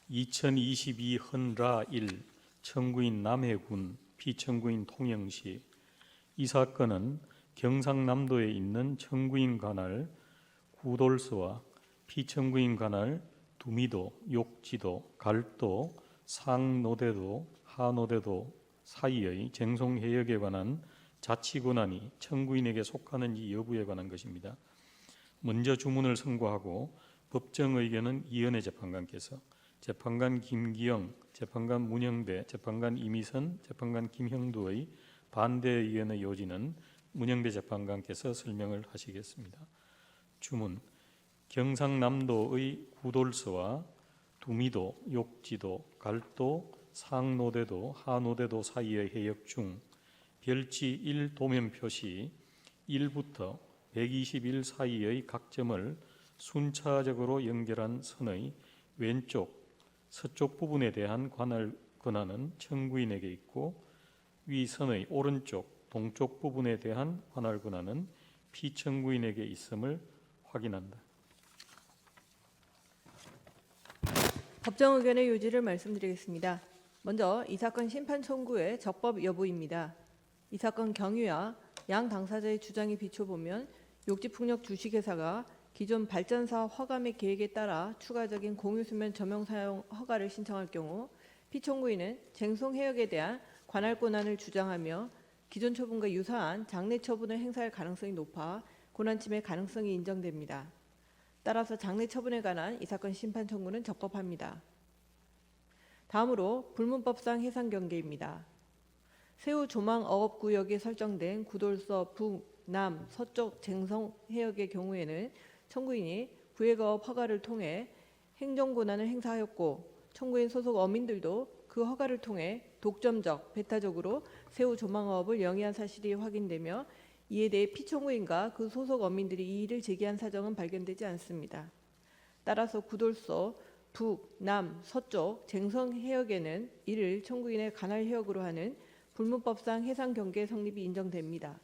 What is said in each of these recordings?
2022 헌라 1 청구인 남해군 피청구인 통영시. 이 사건은 경상남도에 있는 청구인 관할 구돌서와 피청구인 관할 두미도, 욕지도, 갈도, 상노대도, 하노대도 사이의 쟁송해역에 관한 자치권한이 청구인에게 속하는지 여부에 관한 것입니다. 먼저 주문을 선고하고 법정 의견은 이은혜 재판관께서, 재판관 김기영, 재판관 문영배, 재판관 이미선, 재판관 김형두의 반대 의견의 요지는 문영배 재판관께서 설명을 하시겠습니다. 주문. 경상남도의 구돌서와 두미도, 욕지도, 갈도, 상노대도, 하노대도 사이의 해역 중 별지 1 도면 표시 1부터 121 사이의 각 점을 순차적으로 연결한 선의 왼쪽 서쪽 부분에 대한 관할 권한은 청구인에게 있고, 위 선의 오른쪽 동쪽 부분에 대한 관할 권한은 피청구인에게 있음을 확인한다. 법정 의견의 요지를 말씀드리겠습니다. 먼저 이 사건 심판 청구의 적법 여부입니다. 이 사건 경위와 양 당사자의 주장에 비춰보면 욕지풍력 주식회사가 기존 발전사 허가 및 계획에 따라 추가적인 공유수면 점용 사용 허가를 신청할 경우 피청구인은 쟁송해역에 대한 관할 권한을 주장하며 기존 처분과 유사한 장래 처분을 행사할 가능성이 높아 권한 침해 가능성이 인정됩니다. 따라서 장래 처분에 관한 이 사건 심판 청구는 적법합니다. 다음으로 불문법상 해상 경계입니다. 세후 조망 어업구역에 설정된 구돌서 북, 남, 서쪽 쟁송해역의 경우에는 청구인이 구획어업 허가를 통해 행정권한을 행사하였고, 청구인 소속 어민들도 그 허가를 통해 독점적, 배타적으로 세후 조망어업을 영위한 사실이 확인되며 이에 대해 피청구인과 그 소속 어민들이 이의를 제기한 사정은 발견되지 않습니다. 따라서 구돌서 북, 남, 서쪽 쟁송해역에는 이를 청구인의 관할 해역으로 하는 불문법상 해상 경계 성립이 인정됩니다.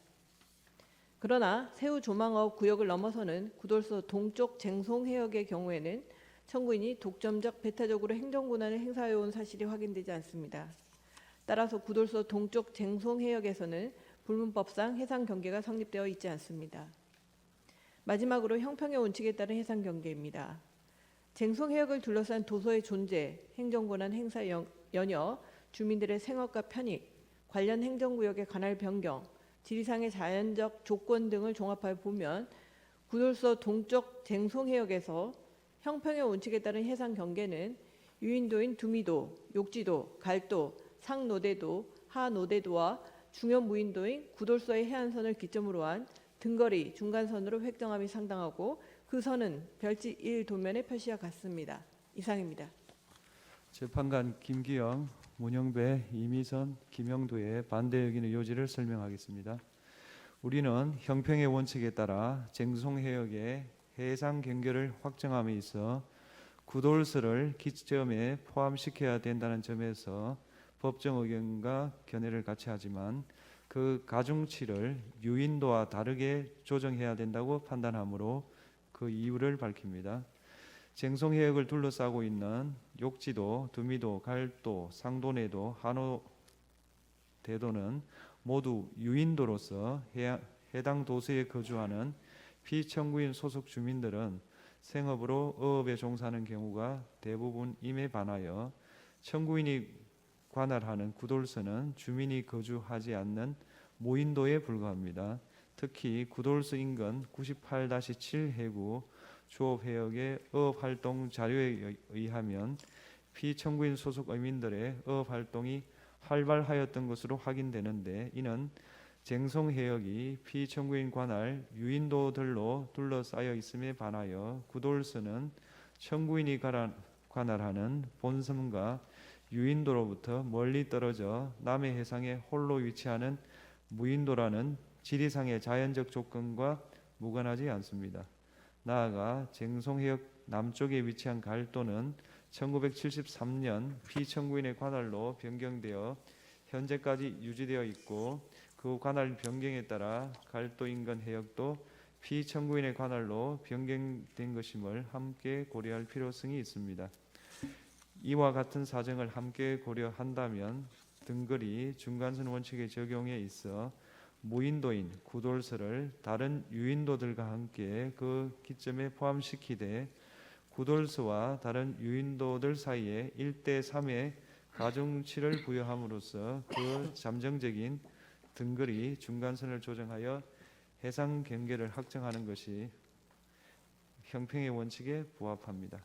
그러나 세후 조망업 구역을 넘어서는 구돌서 동쪽 쟁송해역의 경우에는 청구인이 독점적, 배타적으로 행정권한을 행사해온 사실이 확인되지 않습니다. 따라서 구돌서 동쪽 쟁송해역에서는 불문법상 해상 경계가 성립되어 있지 않습니다. 마지막으로 형평의 원칙에 따른 해상 경계입니다. 쟁송해역을 둘러싼 도서의 존재, 행정권한 행사 연여, 주민들의 생업과 편익, 관련 행정구역의 관할 변경, 지리상의 자연적 조건 등을 종합하여 보면 구돌서 동쪽 쟁송해역에서 형평의 원칙에 따른 해상 경계는 유인도인 두미도, 욕지도, 갈도, 상노대도, 하노대도와 중요 무인도인 구돌서의 해안선을 기점으로 한 등거리 중간선으로 획정함이 상당하고, 그 선은 별지 1 도면의 표시와 같습니다. 이상입니다. 재판관 김기영, 문영배, 이미선, 김형두의 반대 의견의 요지를 설명하겠습니다. 우리는 형평의 원칙에 따라 쟁송해역의 해상 경계를 확정함에 있어 구돌서를 기점에 포함시켜야 된다는 점에서 법정 의견과 견해를 같이 하지만, 그 가중치를 유인도와 다르게 조정해야 된다고 판단하므로 그 이유를 밝힙니다. 쟁송해역을 둘러싸고 있는 욕지도, 두미도, 갈도, 상도내도, 하노대도는 모두 유인도로서 해당 도시에 거주하는 피청구인 소속 주민들은 생업으로 어업에 종사하는 경우가 대부분임에 반하여 청구인이 관할하는 구돌서는 주민이 거주하지 않는 무인도에 불과합니다. 특히 구돌서 인근 98-7 해구 조업해역의 어업활동 자료에 의하면 피청구인 소속 어민들의 어업활동이 활발하였던 것으로 확인되는데, 이는 쟁송해역이 피청구인 관할 유인도들로 둘러싸여 있음에 반하여 구돌서는 청구인이 관할하는 본섬과 유인도로부터 멀리 떨어져 남해 해상에 홀로 위치하는 무인도라는 지리상의 자연적 조건과 무관하지 않습니다. 나아가 쟁송해역 남쪽에 위치한 갈도는 1973년 피청구인의 관할로 변경되어 현재까지 유지되어 있고, 그 관할 변경에 따라 갈도 인근 해역도 피청구인의 관할로 변경된 것임을 함께 고려할 필요성이 있습니다. 이와 같은 사정을 함께 고려한다면 등거리 중간선 원칙의 적용에 있어 무인도인 구돌서를 다른 유인도들과 함께 그 기점에 포함시키되 구돌서와 다른 유인도들 사이에 1대3의 가중치를 부여함으로써 그 잠정적인 등거리 중간선을 조정하여 해상 경계를 확정하는 것이 형평의 원칙에 부합합니다.